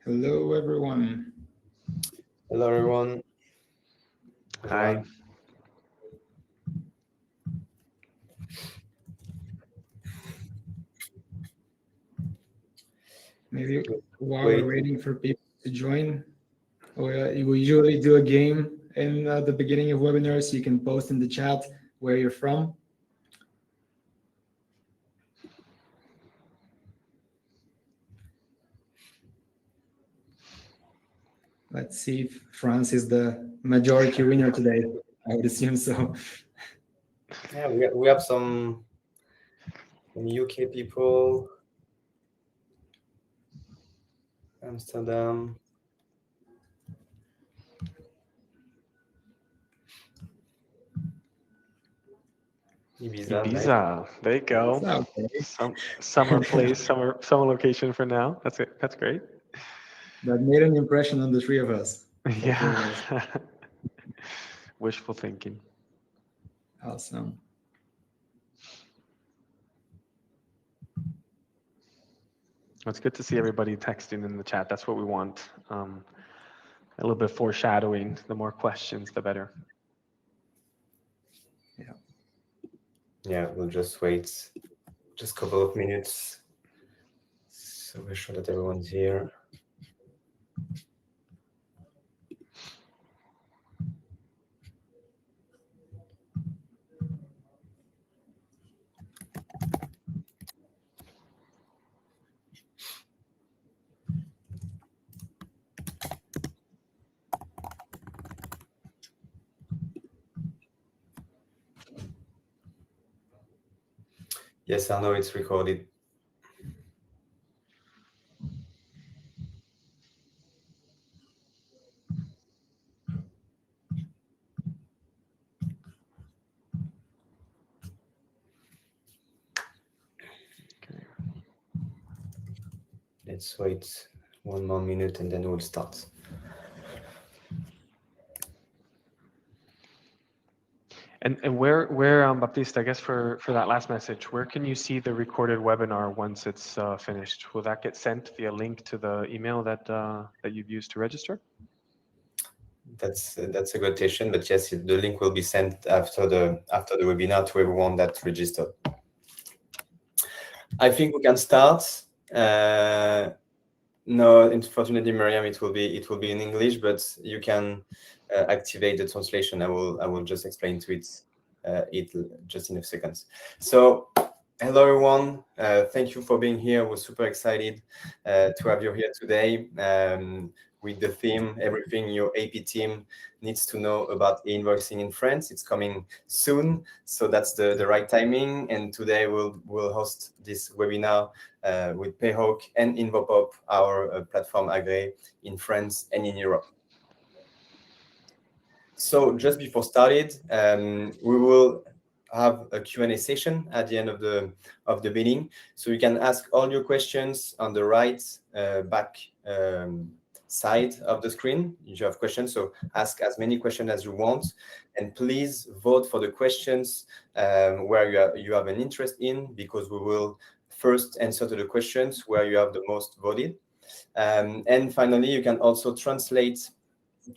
Hello, everyone. Hello, everyone. Hi. Maybe while we're waiting for people to join, we usually do a game in the beginning of webinars, so you can post in the chat where you're from. Let's see if France is the majority winner today. I would assume so. Yeah, we have some UK people, Amsterdam. Ibiza. There you go. Okay. Summer place, summer location for now. That's it. That's great. That made an impression on the three of us. Yeah. Wishful thinking. Awesome. It's good to see everybody texting in the chat. That's what we want. A little bit of foreshadowing. The more questions, the better. Yeah. Yeah, we'll just wait just a couple of minutes. So we're sure that everyone's here. Yes, I know it's recorded. Okay. Let's wait one more minute and then we'll start. And where Baptiste, I guess for that last message, where can you see the recorded webinar once it's finished? Will that get sent via link to the email that you've used to register? That's a good question, but yes, the link will be sent after the webinar to everyone that registered. I think we can start. No, unfortunately, Miriam, it will be in English, but you can activate the translation. I will just explain to it just in a second. So, hello everyone. Thank you for being here. We're super excited to have you here today with the theme, everything your AP team needs to know about e-invoicing in France. It's coming soon, so that's the right timing. And today we'll host this webinar with Payhawk and Invopop, our platform agree in France and in Europe. So just before started, we will have a Q&A session at the end of the meeting, so you can ask all your questions on the right back side of the screen. If you have questions, so ask as many questions as you want, and please vote for the questions where you have an interest in, because we will first answer to the questions where you have the most voted. And finally, you can also translate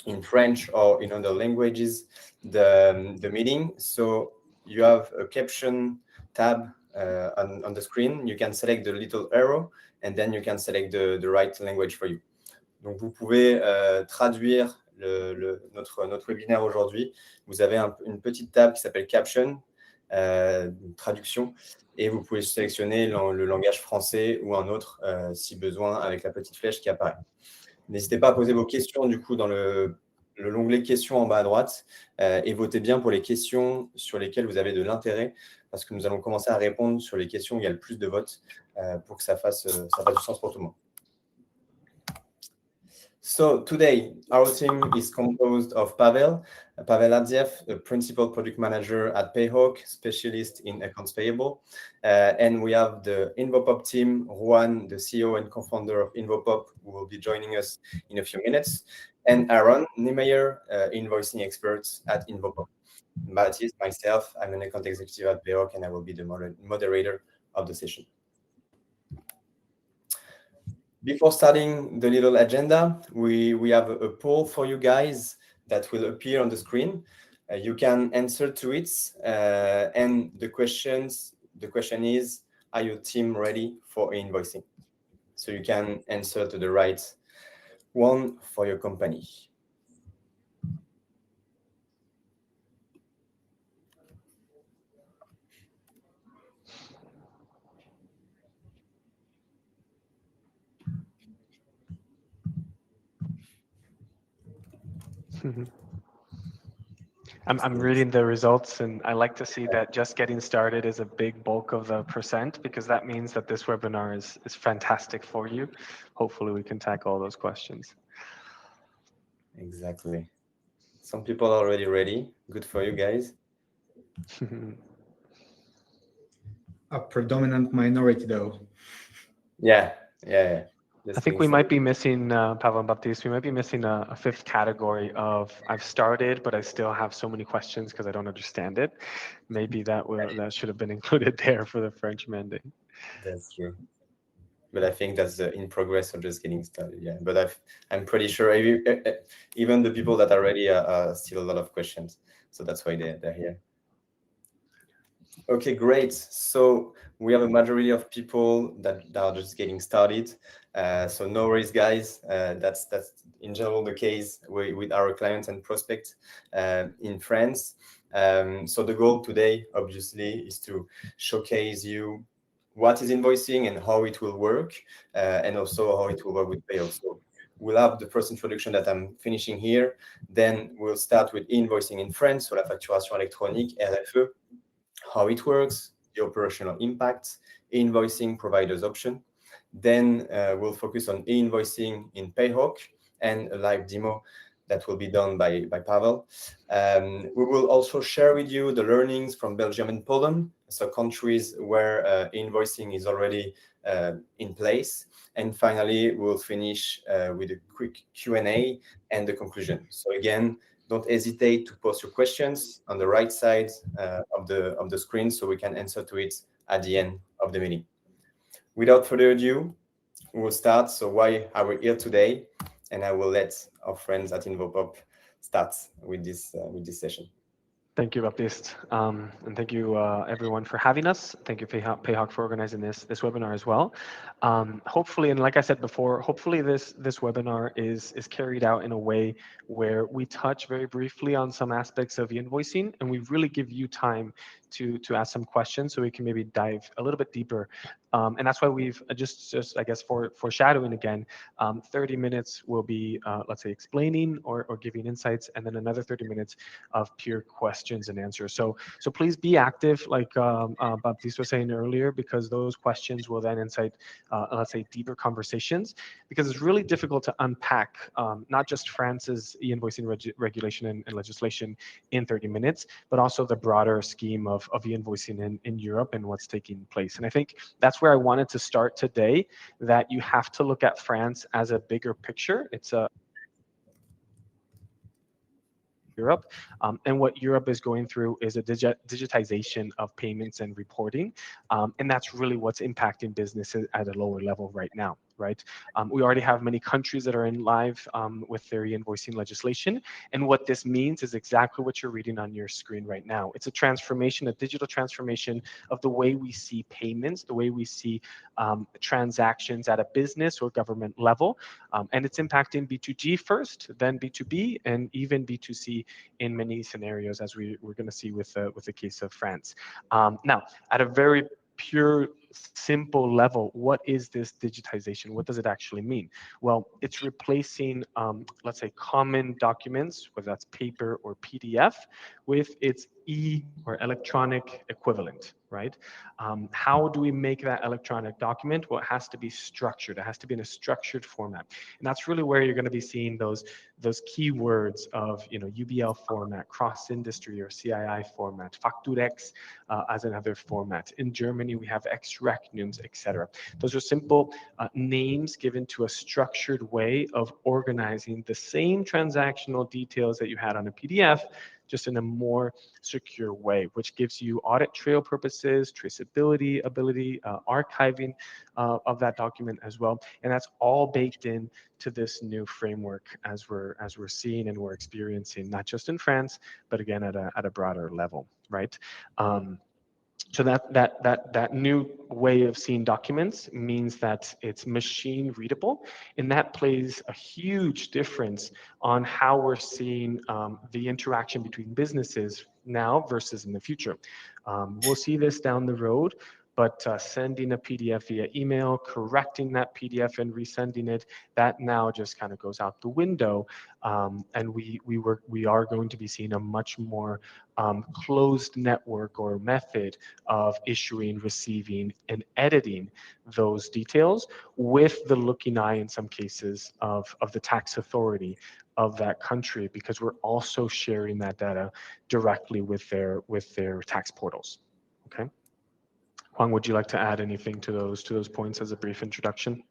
in French or in other languages the meeting. So you have a caption tab on the screen. You can select the little arrow, and then you can select the right language for you. Donc, vous pouvez traduire notre webinaire aujourd'hui. Vous avez une petite table qui s'appelle Caption, traduction, et vous pouvez sélectionner le langage français ou un autre si besoin, avec la petite flèche qui apparaît. N'hésitez pas à poser vos questions du coup dans l'onglet questions en bas à droite et votez bien pour les questions sur lesquelles vous avez de l'intérêt, parce que nous allons commencer à répondre sur les questions où il y a le plus de votes pour que ça fasse du sens pour tout le monde. So today, our team is composed of Pavel Adziev, a principal product manager at Payhawk, specialist in accounts payable. And we have the Invopop team, Juan, the CEO and co-founder of Invopop, who will be joining us in a few minutes. And Aaron Niemeyer, invoicing expert at Invopop. Baptiste, myself, I'm an account executive at Payhawk, and I will be the moderator of the session. Before starting the little agenda, we have a poll for you guys that will appear on the screen. You can answer to it, and the question is, are your team ready for e-invoicing? So you can answer to the right one for your company. I'm reading the results, and I like to see that just getting started is a big bulk of the percent, because that means that this webinar is fantastic for you. Hopefully we can tackle all those questions. Exactly. Some people are already ready. Good for you guys. A predominant minority, though. Yeah. I think we might be missing, Pavel and Baptiste, we might be missing a fifth category of I've started, but I still have so many questions because I don't understand it. Maybe that should have been included there for the French mandate. That's true. But I think that's in progress or just getting started. Yeah, but I'm pretty sure even the people that are ready are still a lot of questions. So that's why they're here. Okay, great. So we have a majority of people that are just getting started. So no worries, guys. That's in general the case with our clients and prospects in France. So the goal today, obviously, is to showcase you what is invoicing and how it will work, and also how it will work with Payhawk. So we'll have the first introduction that I'm finishing here. Then we'll start with invoicing in France, so la facturation électronique, RFE, how it works, the operational impact, invoicing providers option. Then we'll focus on e-invoicing in Payhawk and a live demo that will be done by Pavel. We will also share with you the learnings from Belgium and Poland, so countries where invoicing is already in place. And finally, we'll finish with a quick Q&A and the conclusion. So again, don't hesitate to post your questions on the right side of the screen so we can answer to it at the end of the meeting. Without further ado, we will start. So why are we here today? And I will let our friends at Invopop start with this session. Thank you, Baptiste. And thank you, everyone, for having us. Thank you, Payhawk, for organizing this webinar as well. Hopefully, and like I said before, hopefully this webinar is carried out in a way where we touch very briefly on some aspects of e-invoicing, and we really give you time to ask some questions so we can maybe dive a little bit deeper. And that's why we've just I guess, foreshadowing again, 30 minutes will be, let's say, explaining or giving insights, and then another 30 minutes of pure questions and answers. So please be active, like Baptiste was saying earlier, because those questions will then incite, let's say, deeper conversations, because it's really difficult to unpack not just France's e-invoicing regulation and legislation in 30 minutes, but also the broader scheme of e-invoicing in Europe and what's taking place. And I think that's where I wanted to start today, that you have to look at France as a bigger picture. It's a Europe, and what Europe is going through is a digitization of payments and reporting, and that's really what's impacting businesses at a lower level right now. Right, we already have many countries that are in live with their e-invoicing legislation, and what this means is exactly what you're reading on your screen right now. It's a transformation, a digital transformation of the way we see payments, the way we see transactions at a business or government level, and it's impacting B2G first, then B2B, and even B2C in many scenarios, as we're going to see with the case of France. Now, at a very pure, simple level, what is this digitization? What does it actually mean? Well, it's replacing, let's say, common documents, whether that's paper or PDF, with its or electronic equivalent, right? How do we make that electronic document? Well, it has to be structured. It has to be in a structured format. And that's really where you're going to be seeing those keywords of, UBL format, cross-industry or CII format, Factur-X as another format. In Germany, we have Ex-Rechnungs, etc. Those are simple names given to a structured way of organizing the same transactional details that you had on a PDF just in a more secure way, which gives you audit trail purposes, traceability, ability, archiving of that document as well. And that's all baked in to this new framework as we're seeing and we're experiencing, not just in France, but again at a broader level, right? So that new way of seeing documents means that it's machine readable, and that plays a huge difference on how we're seeing the interaction between businesses now versus in the future. We'll see this down the road, but sending a PDF via email, correcting that PDF and resending it, that now just kind of goes out the window. And we are going to be seeing a much more closed network or method of issuing, receiving, and editing those details with the looking eye in some cases of the tax authority of that country, because we're also sharing that data directly with their tax portals. Okay. Juan, would you like to add anything to those points as a brief introduction?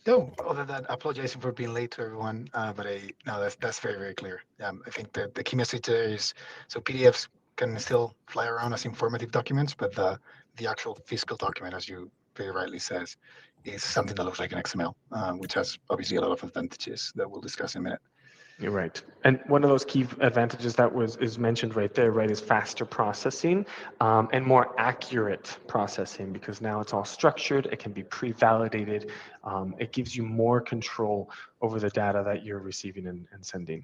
No, other than apologizing for being late to everyone, but no, that's very, very clear. I think the key message there is, so PDFs can still fly around as informative documents, but the actual physical document, as you very rightly says, is something that looks like an XML, which has obviously a lot of advantages that we'll discuss in a minute. You're right. And one of those key advantages that is mentioned right there, right, is faster processing and more accurate processing, because now it's all structured. It can be pre-validated. It gives you more control over the data that you're receiving and sending.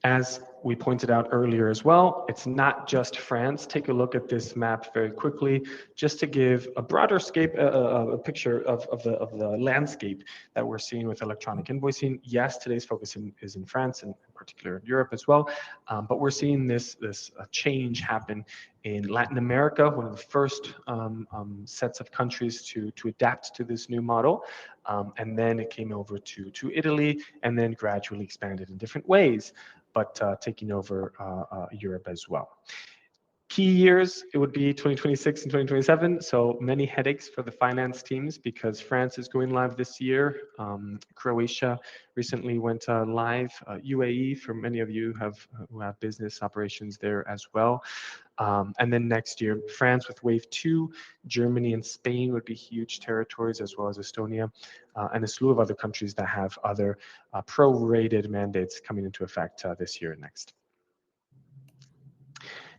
As we pointed out earlier as well, it's not just France. Take a look at this map very quickly, just to give a broader scape, a picture of the landscape that we're seeing with electronic invoicing. Yes, today's focus is in France and in particular in Europe as well, but we're seeing this change happen in Latin America, one of the first sets of countries to adapt to this new model. And then it came over to Italy, and then gradually expanded in different ways, but taking over Europe as well. Key years, it would be 2026 and 2027. So many headaches for the finance teams, because France is going live this year. Croatia recently went live. UAE, for many of you who have business operations there as well. And then next year, France with wave 2, Germany and Spain would be huge territories, as well as Estonia, and a slew of other countries that have other prorated mandates coming into effect this year and next.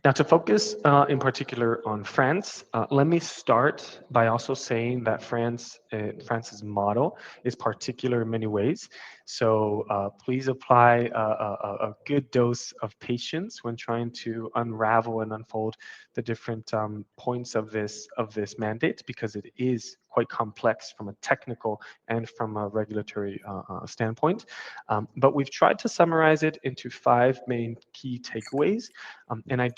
Now, to focus in particular on France, let me start by also saying that France's model is particular in many ways. So please apply a good dose of patience when trying to unravel and unfold the different points of this mandate, because it is quite complex from a technical and from a regulatory standpoint. But we've tried to summarize it into 5 main key takeaways. And I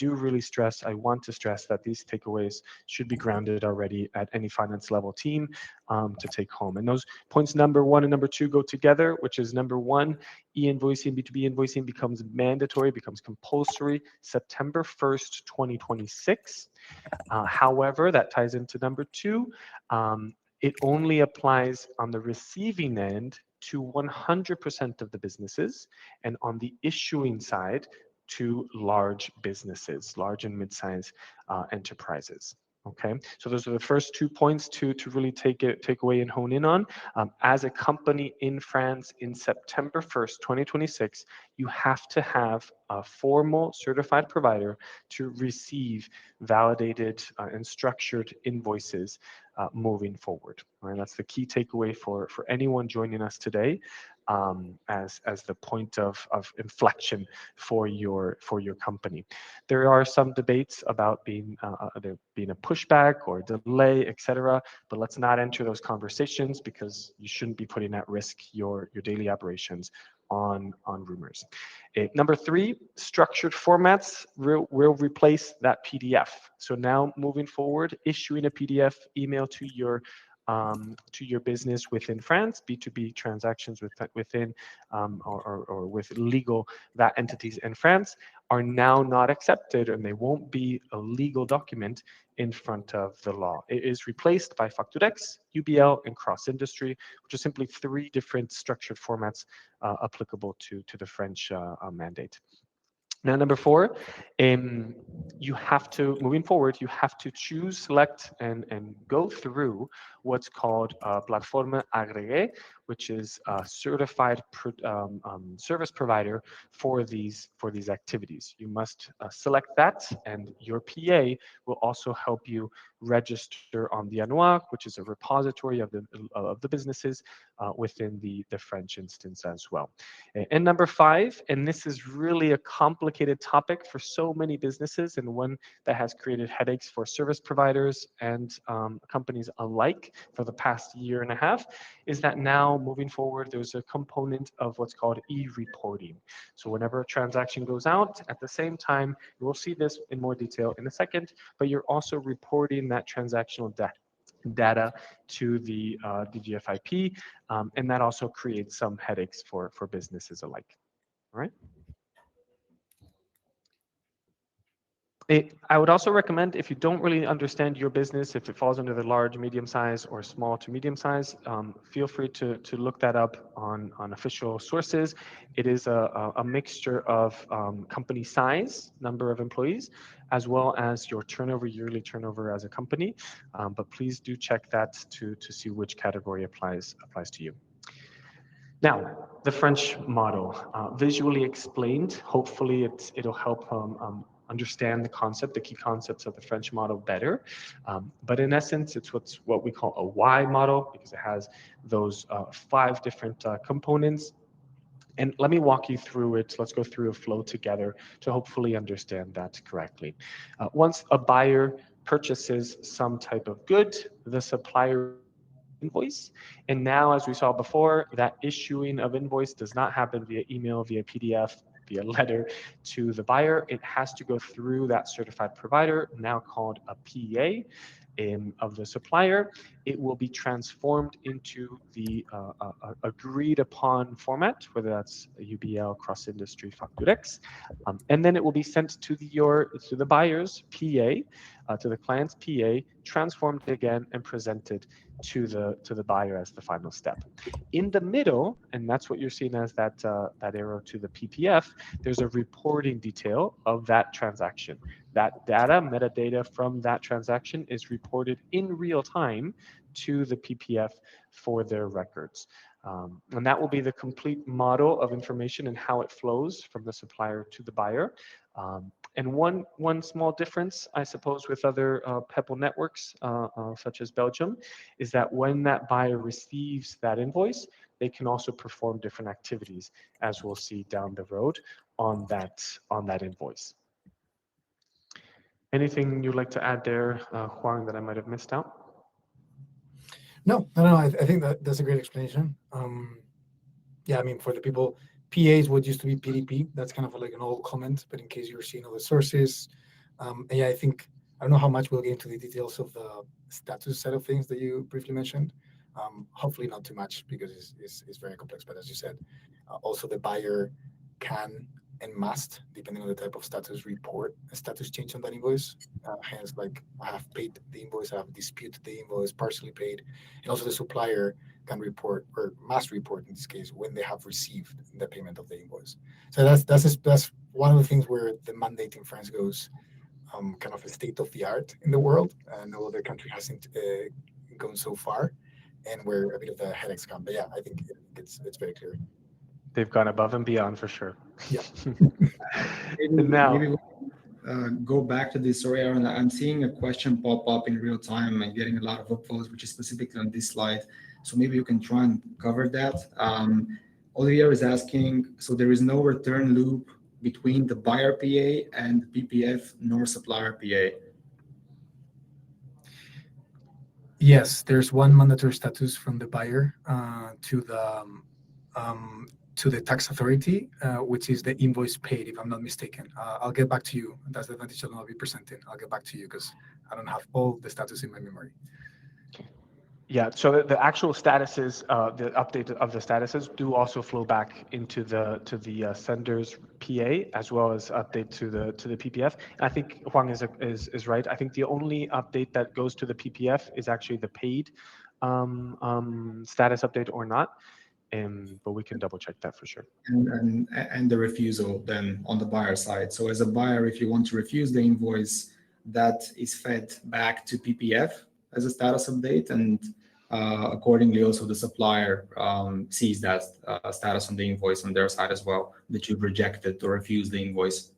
want to stress that these takeaways should be grounded already at any finance level team to take home. And those points number 1 and number 2 go together, which is number 1, e-invoicing, B2B invoicing becomes mandatory, becomes compulsory September 1st, 2026. However, that ties into number 2. It only applies on the receiving end to 100% of the businesses, and on the issuing side to large businesses, large and mid-sized enterprises. Okay, so those are the first 2 points to really take away and hone in on. As a company in France in September 1st, 2026, you have to have a formal certified provider to receive validated and structured invoices moving forward. Right? That's the key takeaway for anyone joining us today, as the point of inflection for your company. There are some debates about there being a pushback or delay, etc. But let's not enter those conversations, because you shouldn't be putting at risk your daily operations on rumors. Number 3, structured formats will replace that PDF. So now moving forward, issuing a PDF email to your to your business within France, B2B transactions within or with legal VAT entities in France are now not accepted, and they won't be a legal document in front of the law. It is replaced by Factur-X, UBL, and cross-industry, which are simply 3 different structured formats applicable to the French mandate. Now, number 4, you have to, moving forward, you have to choose, select, and go through what's called Plateforme Agréée, which is a certified service provider for these activities. You must select that, and your PA will also help you register on the ANOA, which is a repository of the businesses within the French instance as well. And number 5, and this is really a complicated topic for so many businesses, and one that has created headaches for service providers and companies alike for the past year and a half, is that now moving forward, there's a component of what's called e-reporting. So whenever a transaction goes out, at the same time, we'll see this in more detail in a second, but you're also reporting that transactional data to the DGFIP, and that also creates some headaches for businesses alike. All right. I would also recommend, if you don't really understand your business, if it falls under the large, medium size, or small to medium size, feel free to look that up on official sources. It is a mixture of company size, number of employees, as well as your turnover, yearly turnover as a company. But please do check that to see which category applies to you. Now, the French model, visually explained. Hopefully, it'll help understand the key concepts of the French model better. But in essence, it's what we call a Y model, because it has those 5 different components. And let me walk you through it. Let's go through a flow together to hopefully understand that correctly. Once a buyer purchases some type of good, the supplier invoice. And now, as we saw before, that issuing of invoice does not happen via email, via PDF, via letter to the buyer. It has to go through that certified provider, now called a PA of the supplier. It will be transformed into the agreed upon format, whether that's UBL, cross-industry, Factur-X, and then it will be sent to the buyer's PA, to the client's PA, transformed again and presented to the buyer as the final step. In the middle, and that's what you're seeing as that arrow to the PPF, there's a reporting detail of that transaction. That data, metadata from that transaction is reported in real time to the PPF for their records. And that will be the complete model of information and how it flows from the supplier to the buyer. And one small difference, I suppose, with other Peppol networks, such as Belgium, is that when that buyer receives that invoice, they can also perform different activities, as we'll see down the road on that invoice. Anything you'd like to add there, Juan, that I might have missed out? No. I think that's a great explanation. Yeah, I mean, for the people, PAs what used to be PDP. That's kind of like an old comment, but in case you were seeing other sources, and yeah, I don't know how much we'll get into the details of the status side of things that you briefly mentioned. Hopefully not too much, because it's very complex. But as you said, also the buyer can and must, depending on the type of status, report a status change on that invoice. Hence, like, I have paid the invoice, I have disputed the invoice, partially paid, and also the supplier can report, or must report in this case, when they have received the payment of the invoice. So that's one of the things where the mandate in France goes kind of a state of the art in the world. No other country hasn't gone so far, and where a bit of the headaches come. But yeah, I think it's very clear. They've gone above and beyond for sure. Yeah. Maybe we'll go back to this story, Aaron. I'm seeing a question pop up in real time and getting a lot of upvotes, which is specifically on this slide. So maybe you can try and cover that. Olivier is asking, so there is no return loop between the buyer PA and the PPF nor supplier PA. Yes, there's one mandatory status from the buyer to the tax authority, which is the invoice paid, if I'm not mistaken. I'll get back to you. That's the advantage I'll be presenting. I'll get back to you because I don't have all the status in my memory. Yeah, so the actual statuses, the update of the statuses do also flow back into the sender's PA, as well as update to the PPF. And I think Huang is right. I think the only update that goes to the PPF is actually the paid status update or not. But we can double check that for sure. And the refusal then on the buyer side. So as a buyer, if you want to refuse the invoice, that is fed back to PPF as a status update, and accordingly also the supplier sees that status on the invoice on their side as well, that you've rejected or refused the invoice.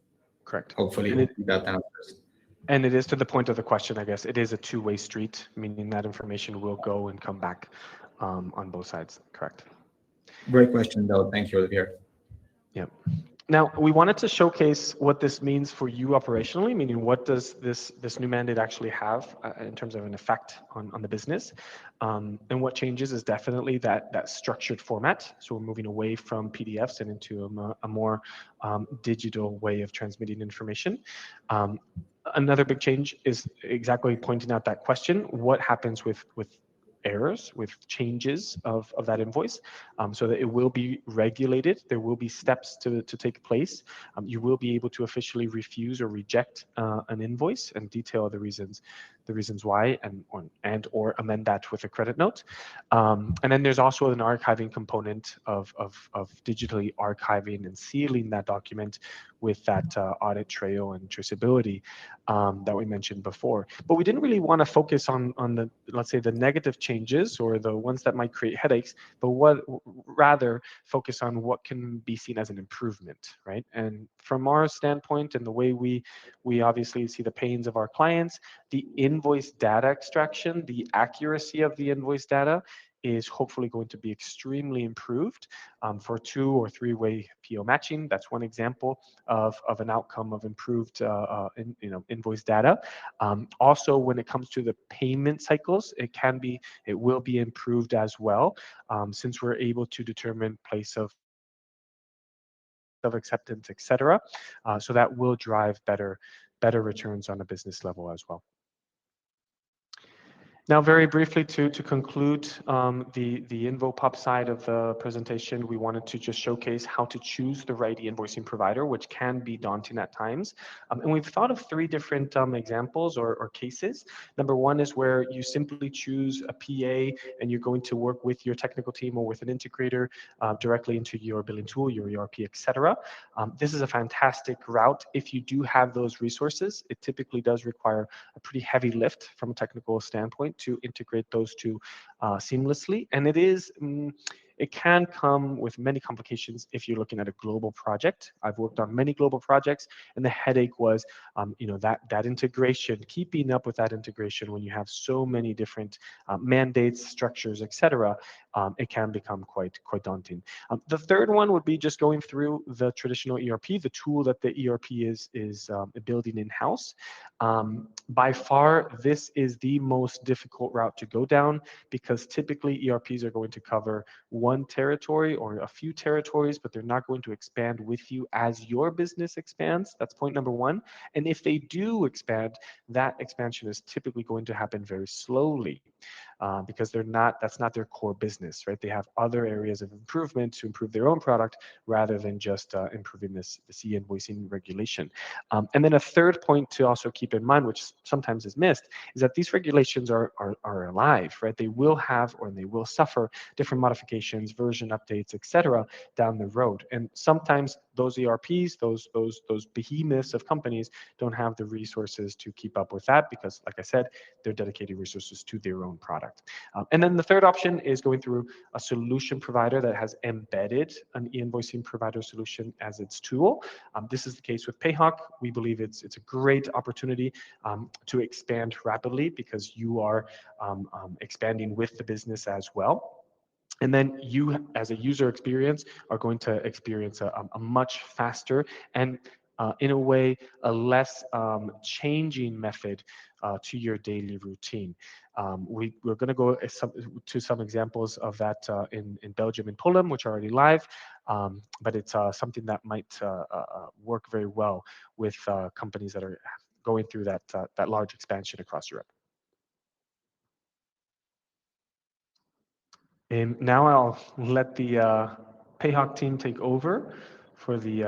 Correct. Hopefully that answers. And it is to the point of the question, I guess. It is a two-way street, meaning that information will go and come back on both sides. Correct. Great question, though. Thank you, Olivier. Yeah. Now, we wanted to showcase what this means for you operationally, meaning what does this new mandate actually have in terms of an effect on the business. And what changes is definitely that structured format. So we're moving away from PDFs and into a more digital way of transmitting information. Another big change is exactly pointing out that question: what happens with errors, with changes of that invoice, so that it will be regulated. There will be steps to take place. You will be able to officially refuse or reject an invoice and detail the reasons why, and or amend that with a credit note. And then there's also an archiving component of digitally archiving and sealing that document with that audit trail and traceability that we mentioned before. But we didn't really want to focus on the, let's say, the negative changes or the ones that might create headaches, but rather focus on what can be seen as an improvement, right? And from our standpoint and the way we obviously see the pains of our clients, the invoice data extraction, the accuracy of the invoice data is hopefully going to be extremely improved for 2- or 3-way PO matching. That's one example of an outcome of improved invoice data. Also, when it comes to the payment cycles, it will be improved as well, since we're able to determine place of acceptance, etc. So that will drive better returns on a business level as well. Now, very briefly, to conclude the Invopop side of the presentation, we wanted to just showcase how to choose the right e-invoicing provider, which can be daunting at times. And we've thought of 3 different examples or cases. Number 1 is where you simply choose a PA and you're going to work with your technical team or with an integrator directly into your billing tool, your ERP, etc. This is a fantastic route. If you do have those resources, it typically does require a pretty heavy lift from a technical standpoint to integrate those two seamlessly. And it can come with many complications if you're looking at a global project. I've worked on many global projects, and the headache was, that integration, keeping up with that integration when you have so many different mandates, structures, etc. It can become quite daunting. The third one would be just going through the traditional ERP, the tool that the ERP is building in-house. By far, this is the most difficult route to go down, because typically ERPs are going to cover one territory or a few territories, but they're not going to expand with you as your business expands. That's point number 1. And if they do expand, that expansion is typically going to happen very slowly, because that's not their core business, right? They have other areas of improvement to improve their own product rather than just improving this e-invoicing regulation. And then a third point to also keep in mind, which sometimes is missed, is that these regulations are alive, right? They will have, or they will suffer different modifications, version updates, etc. down the road. And sometimes those ERPs, those behemoths of companies don't have the resources to keep up with that, because, like I said, they're dedicating resources to their own product. And then the third option is going through a solution provider that has embedded an e-invoicing provider solution as its tool. This is the case with Payhawk. We believe it's a great opportunity to expand rapidly, because you are expanding with the business as well. And then you, as a user experience, are going to experience a much faster and, in a way, a less changing method to your daily routine. We're going to go to some examples of that in Belgium and Poland, which are already live, but it's something that might work very well with companies that are going through that large expansion across Europe. Now I'll let the Payhawk team take over for the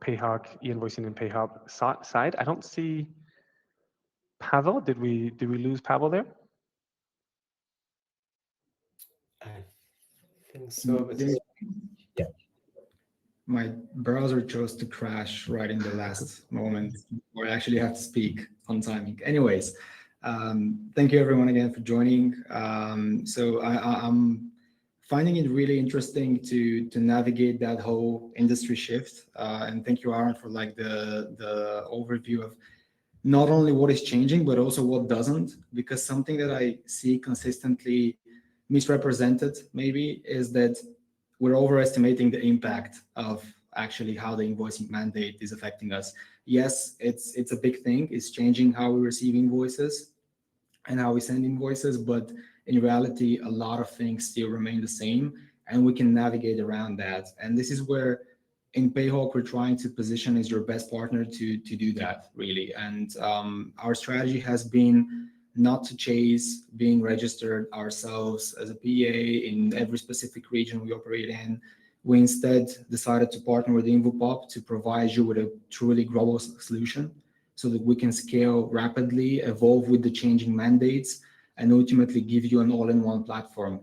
Payhawk e-invoicing and Payhawk side. I don't see Pavel. Did we lose Pavel there? I think so, but yeah. My browser chose to crash right in the last moment, or I actually have to speak on timing. Anyways, thank you everyone again for joining. So I'm finding it really interesting to navigate that whole industry shift. And thank you, Aaron, for like the overview of not only what is changing, but also what doesn't, because something that I see consistently misrepresented maybe is that we're overestimating the impact of actually how the invoicing mandate is affecting us. Yes, it's a big thing. It's changing how we receive invoices and how we send invoices, but in reality, a lot of things still remain the same, and we can navigate around that. And this is where in Payhawk, we're trying to position as your best partner to do that, really. And our strategy has been not to chase being registered ourselves as a PA in every specific region we operate in. We instead decided to partner with Invopop to provide you with a truly global solution so that we can scale rapidly, evolve with the changing mandates, and ultimately give you an all-in-one platform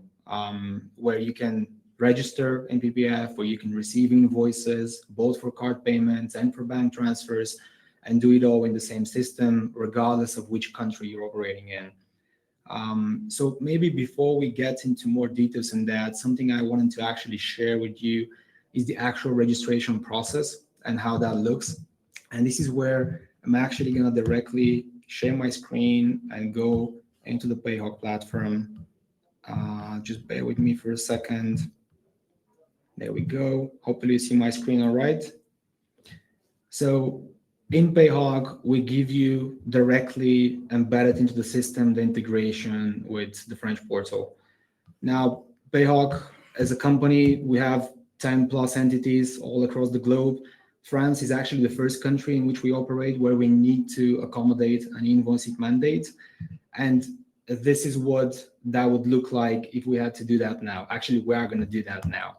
where you can register in PPF, where you can receive invoices, both for card payments and for bank transfers, and do it all in the same system, regardless of which country you're operating in. So maybe before we get into more details on that, something I wanted to actually share with you is the actual registration process and how that looks. And this is where I'm actually going to directly share my screen and go into the Payhawk platform. Just bear with me for a second. There we go. Hopefully you see my screen all right. So in Payhawk, we give you directly embedded into the system the integration with the French portal. Now, Payhawk, as a company, we have 10 plus entities all across the globe. France is actually the first country in which we operate where we need to accommodate an invoicing mandate. And this is what that would look like if we had to do that now. Actually, we are going to do that now.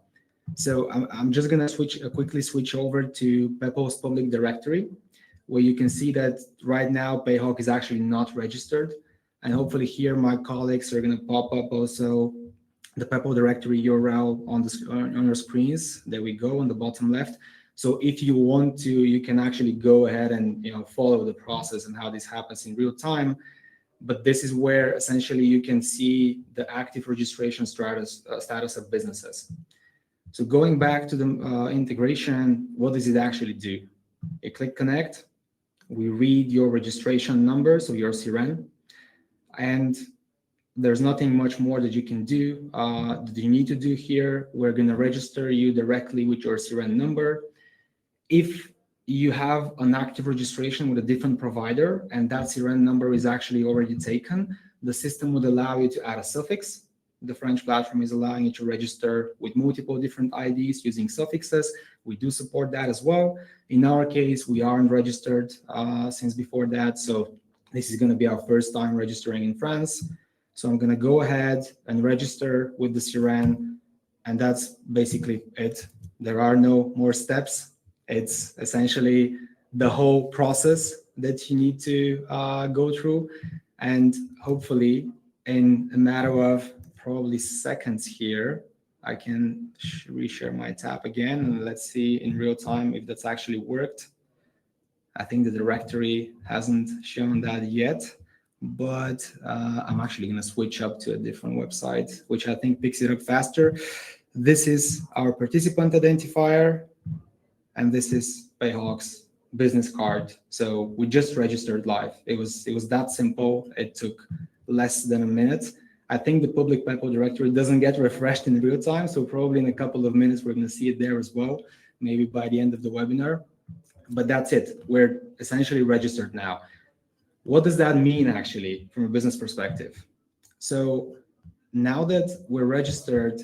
So I'm just going to quickly switch over to Peppol's public directory, where you can see that right now Payhawk is actually not registered. And hopefully here my colleagues are going to pop up also the Peppol directory URL on your screens. There we go on the bottom left. So if you want to, you can actually go ahead and follow the process and how this happens in real time. But this is where essentially you can see the active registration status of businesses. So going back to the integration, what does it actually do? You click connect, we read your registration number, so your SIREN, and there's nothing much more that you can do. That you need to do here, we're going to register you directly with your SIREN number. If you have an active registration with a different provider and that SIREN number is actually already taken, the system would allow you to add a suffix. The French platform is allowing you to register with multiple different IDs using suffixes. We do support that as well. In our case, we aren't registered since before that. So this is going to be our first time registering in France. So I'm going to go ahead and register with the SIREN. And that's basically it. There are no more steps. It's essentially the whole process that you need to go through. And hopefully in a matter of probably seconds here, I can reshare my tab again, and let's see in real time if that's actually worked. I think the directory hasn't shown that yet, but I'm actually going to switch up to a different website, which I think picks it up faster. This is our participant identifier, and this is Payhawk's business card. So we just registered live. It was that simple. It took less than a minute. I think the public Peppol directory doesn't get refreshed in real time, so probably in a couple of minutes we're going to see it there as well, maybe by the end of the webinar. But that's it. We're essentially registered now. What does that mean actually from a business perspective? So now that we're registered,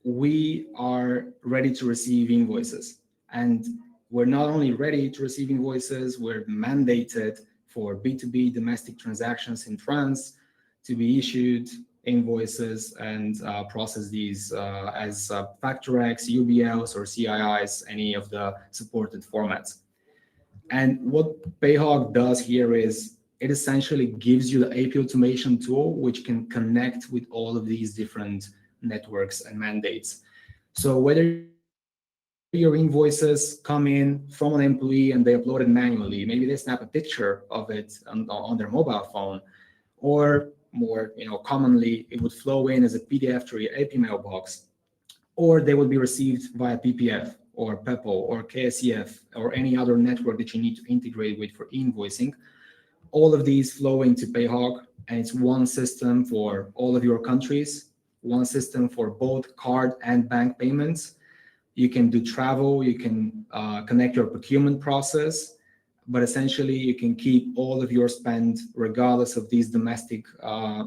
we are ready to receive invoices. And we're not only ready to receive invoices, we're mandated for B2B domestic transactions in France to be issued invoices and process these as Factur-X, UBLs, or CIIs, any of the supported formats. And what Payhawk does here is it essentially gives you the API automation tool, which can connect with all of these different networks and mandates. So whether your invoices come in from an employee and they upload it manually, maybe they snap a picture of it on their mobile phone, or more commonly, it would flow in as a PDF to your AP mailbox, or they would be received via PPF or Peppol or KSEF or any other network that you need to integrate with for invoicing. All of these flow into Payhawk, and it's one system for all of your countries, one system for both card and bank payments. You can do travel, you can connect your procurement process, but essentially you can keep all of your spend regardless of these domestic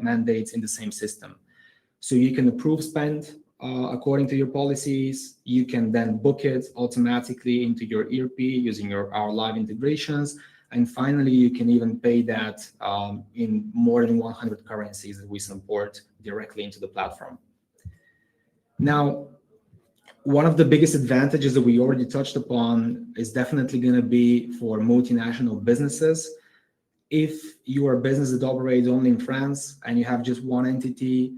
mandates in the same system. So you can approve spend according to your policies. You can then book it automatically into your ERP using our live integrations. And finally, you can even pay that in more than 100 currencies that we support directly into the platform. Now, one of the biggest advantages that we already touched upon is definitely going to be for multinational businesses. If you are a business that operates only in France and you have just one entity,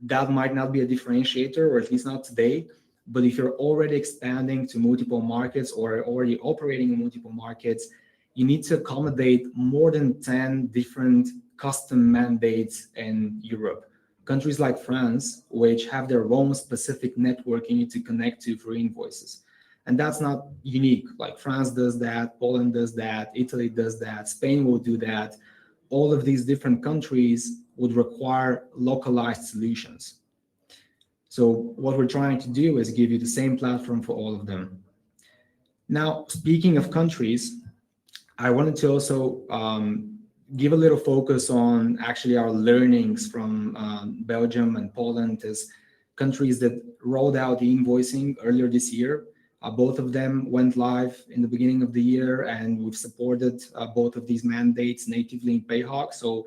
that might not be a differentiator, or at least not today. But if you're already expanding to multiple markets or already operating in multiple markets, you need to accommodate more than 10 different custom mandates in Europe. Countries like France, which have their own specific network you need to connect to for invoices. And that's not unique. Like France does that, Poland does that, Italy does that, Spain will do that. All of these different countries would require localized solutions. So what we're trying to do is give you the same platform for all of them. Now, speaking of countries, I wanted to also give a little focus on actually our learnings from Belgium and Poland as countries that rolled out e-invoicing earlier this year. Both of them went live in the beginning of the year, and we've supported both of these mandates natively in Payhawk. So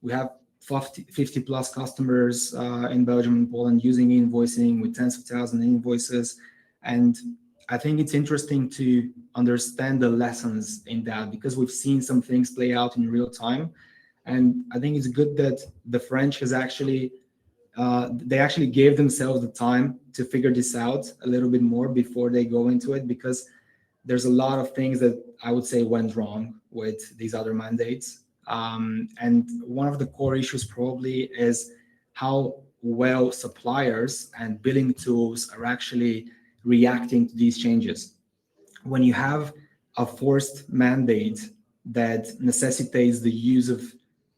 we have 50 plus customers in Belgium and Poland using e-invoicing with tens of thousands of invoices. And I think it's interesting to understand the lessons in that, because we've seen some things play out in real time. And I think it's good that the French has actually, they actually gave themselves the time to figure this out a little bit more before they go into it, because there's a lot of things that I would say went wrong with these other mandates. And one of the core issues probably is how well suppliers and billing tools are actually reacting to these changes. When you have a forced mandate that necessitates the use of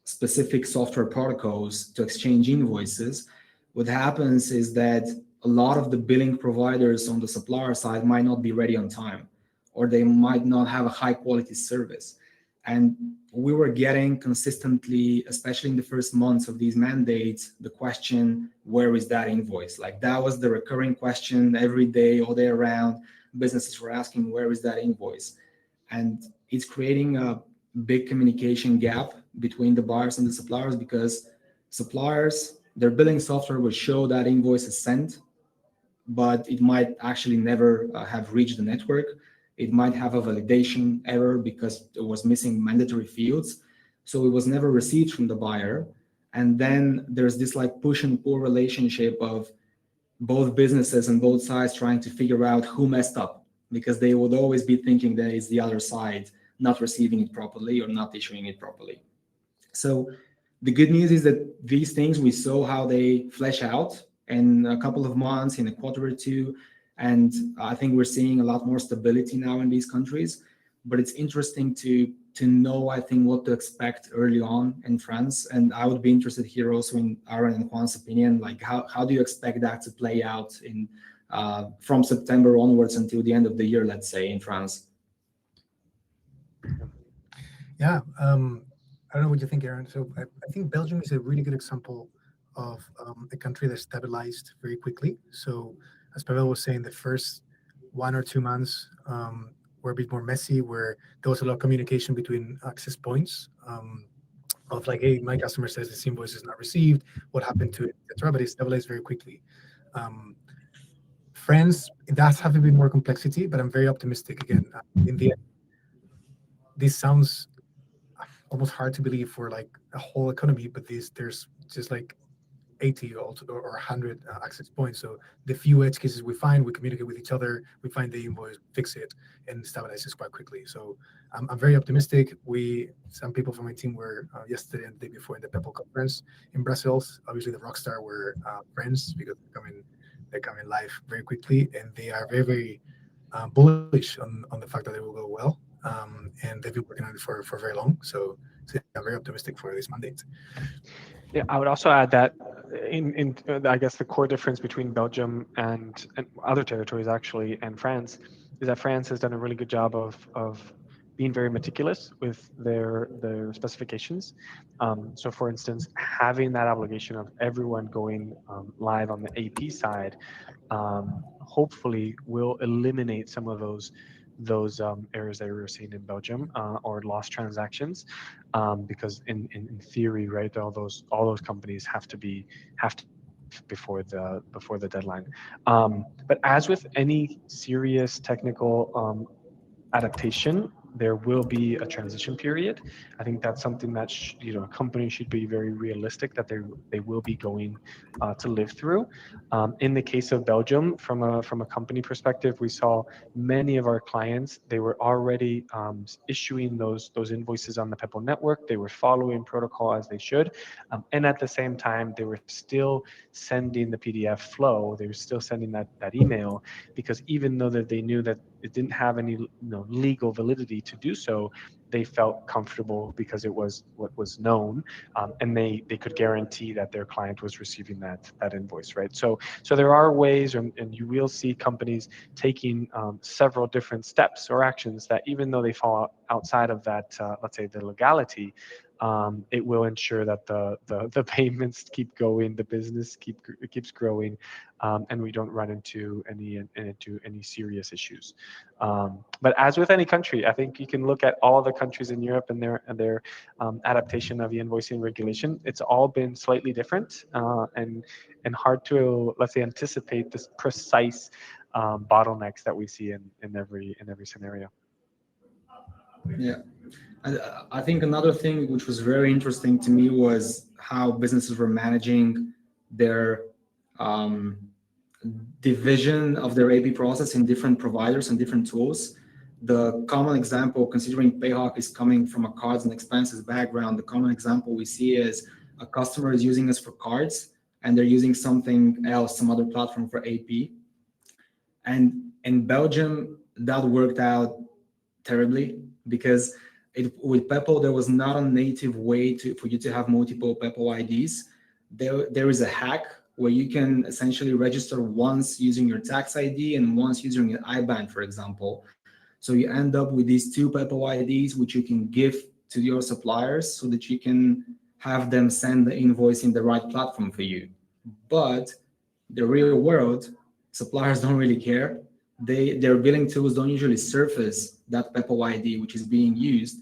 specific software protocols to exchange invoices, what happens is that a lot of the billing providers on the supplier side might not be ready on time, or they might not have a high quality service. And we were getting consistently, especially in the first months of these mandates, the question, where is that invoice? Like, that was the recurring question every day, all day around. Businesses were asking, where is that invoice? And it's creating a big communication gap between the buyers and the suppliers, because suppliers, their billing software will show that invoice is sent, but it might actually never have reached the network. It might have a validation error because it was missing mandatory fields. So it was never received from the buyer. And then there's this like push and pull relationship of both businesses and both sides trying to figure out who messed up, because they would always be thinking that it's the other side not receiving it properly or not issuing it properly. So the good news is that these things, we saw how they flesh out in a couple of months, in a quarter or two. And I think we're seeing a lot more stability now in these countries. But it's interesting to know, I think, what to expect early on in France. And I would be interested here also in Aaron and Juan's opinion, like how do you expect that to play out in from September onwards until the end of the year, let's say, in France? Yeah, I don't know what you think, Aaron. So I think Belgium is a really good example of a country that stabilized very quickly. So as Pavel was saying, the first 1 or 2 months were a bit more messy, where there was a lot of communication between access points of like, hey, my customer says this invoice is not received, what happened to it, etc. But it stabilized very quickly. France, it does have a bit more complexity, but I'm very optimistic. Again, in the end, this sounds almost hard to believe for like a whole economy, but there's just like 80 or 100 access points. So the few edge cases we find, we communicate with each other, we find the invoice, fix it, and stabilizes quite quickly. So I'm very optimistic. Some people from my team were yesterday and the day before in the Peppol conference in Brussels. Obviously, the Rockstar were friends because they're coming live very quickly, and they are very, very bullish on the fact that they will go well. And they've been working on it for very long. So I'm very optimistic for this mandate. Yeah, I would also add that in I guess the core difference between Belgium and other territories actually and France is that France has done a really good job of being very meticulous with their specifications. So for instance, having that obligation of everyone going live on the AP side hopefully will eliminate some of those errors that we were seeing in Belgium or lost transactions, because in theory, right, all those companies have to before the deadline. But as with any serious technical adaptation, there will be a transition period. I think that's something that companies should be very realistic that they will be going to live through. In the case of Belgium, from a company perspective, we saw many of our clients, they were already issuing those invoices on the Peppol network. They were following protocol as they should, and at the same time, they were still sending the PDF flow. They were still sending that email, because even though that they knew that it didn't have any legal validity to do so, they felt comfortable because it was what was known, and they could guarantee that their client was receiving that invoice, right? So there are ways, and you will see companies taking several different steps or actions that, even though they fall outside of that, let's say, the legality, it will ensure that the payments keep going, the business keeps growing, and we don't run into any serious issues. But as with any country, I think you can look at all the countries in Europe and their adaptation of the invoicing regulation. It's all been slightly different, and hard to, let's say, anticipate this precise bottlenecks that we see in every scenario. Yeah. I think another thing which was very interesting to me was how businesses were managing their division of their AP process in different providers and different tools. The common example, considering Payhawk is coming from a cards and expenses background, the common example we see is a customer is using us for cards and they're using something else, some other platform for AP. And in Belgium, that worked out terribly because with Peppol, there was not a native way for you to have multiple Peppol IDs. There is a hack where you can essentially register once using your tax ID and once using your IBAN, for example. So you end up with these two Peppol IDs, which you can give to your suppliers so that you can have them send the invoice in the right platform for you. But the real world, suppliers don't really care. Their billing tools don't usually surface that Peppol ID which is being used.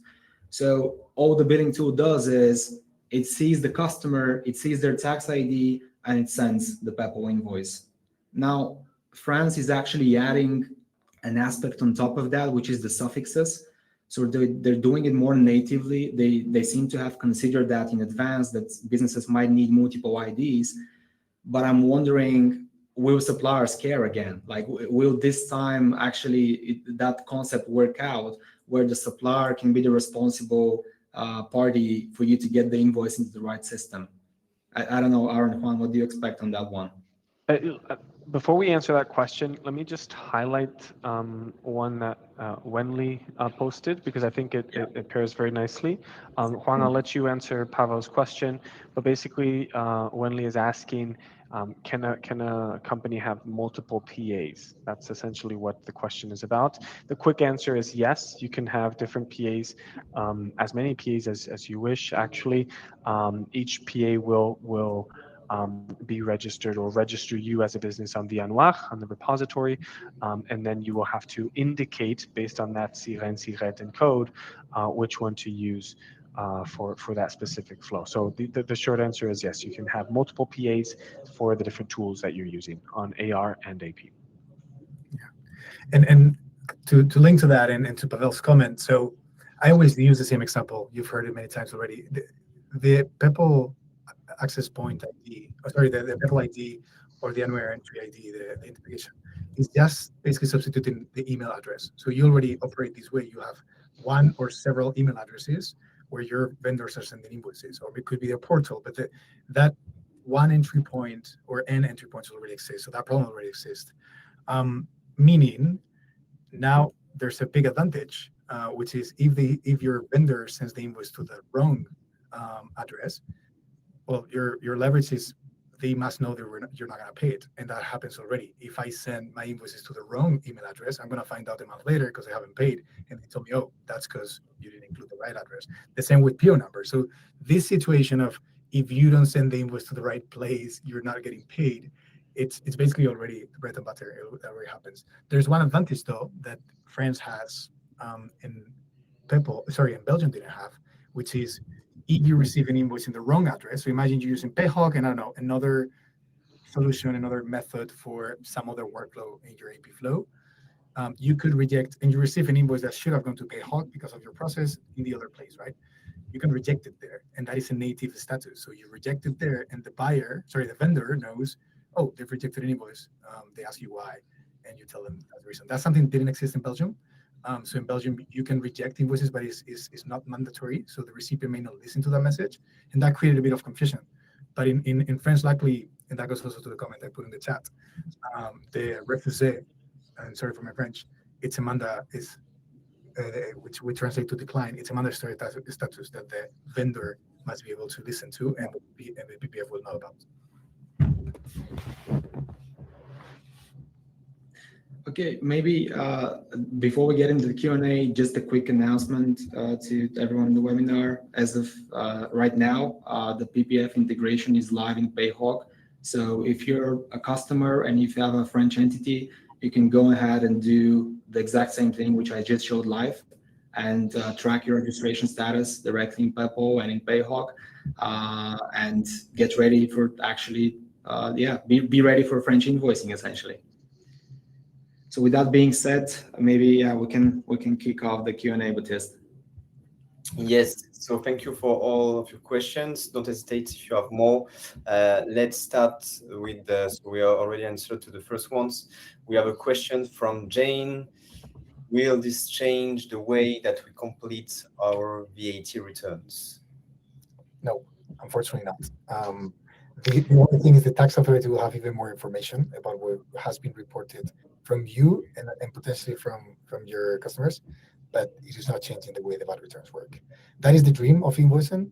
So all the billing tool does is it sees the customer, it sees their tax ID, and it sends the Peppol invoice. Now, France is actually adding an aspect on top of that, which is the suffixes. So they're doing it more natively. They seem to have considered that in advance, that businesses might need multiple IDs. But I'm wondering, will suppliers care again? Like, will this time actually that concept work out where the supplier can be the responsible party for you to get the invoice into the right system? I don't know, Aaron, Juan, what do you expect on that one? Before we answer that question, let me just highlight one that Wenli posted, because I think it pairs very nicely. Juan, I'll let you answer Pavel's question, but basically Wenli is asking, can a company have multiple PAs? That's essentially what the question is about. The quick answer is yes, you can have different PAs, as many PAs as you wish, actually. Each PA will be registered or register you as a business on the envoice, on the repository, and then you will have to indicate based on that SIREN and code which one to use for that specific flow. So the short answer is yes, you can have multiple PAs for the different tools that you're using on AR and AP. Yeah, and to link to that and to Pavel's comment, so I always use the same example. You've heard it many times already. The Peppol access point ID, the Peppol ID or the annual entry ID, the identification, is just basically substituting the email address. So you already operate this way. You have one or several email addresses where your vendors are sending invoices, or it could be their portal, but that one entry point or n entry points already exist. So that problem already exists. Meaning now there's a big advantage, which is if your vendor sends the invoice to the wrong address, well, your leverage is they must know that you're not going to pay it, and that happens already. If I send my invoices to the wrong email address, I'm going to find out a month later because I haven't paid, and they told me, oh, that's because you didn't include the right address. The same with PO number. So this situation of if you don't send the invoice to the right place, you're not getting paid. It's basically already bread and butter. It already happens. There's one advantage though that France has in Belgium didn't have, which is if you receive an invoice in the wrong address. So imagine you're using Payhawk and I don't know, another solution, another method for some other workflow in your AP flow. You could reject, and you receive an invoice that should have gone to Payhawk because of your process in the other place, right? You can reject it there, and that is a native status. So you reject it there, and the vendor knows, oh, they've rejected an invoice. They ask you why, and you tell them that's the reason. That's something that didn't exist in Belgium. So in Belgium, you can reject invoices, but it's not mandatory. So the recipient may not listen to that message, and that created a bit of confusion. But in France, luckily, and that goes also to the comment I put in the chat, the refusé, and sorry for my French, it's a manda is which we translate to decline. It's a mandatory status that the vendor must be able to listen to, and the PPF will know about. Okay, maybe before we get into the Q&A, just a quick announcement to everyone in the webinar. As of right now, the PPF integration is live in Payhawk. So if you're a customer and if you have a French entity, you can go ahead and do the exact same thing, which I just showed live, and track your registration status directly in Peppol and in Payhawk, and get ready for actually, be ready for French invoicing, essentially. So with that being said, maybe we can kick off the Q&A, Baptiste. Yes, so thank you for all of your questions. Don't hesitate if you have more. Let's start with so we are already answered to the first ones. We have a question from Jane. Will this change the way that we complete our VAT returns? No, unfortunately not. The only thing is the tax authority will have even more information about what has been reported from you and potentially from your customers, but it is not changing the way the VAT returns work. That is the dream of invoicing,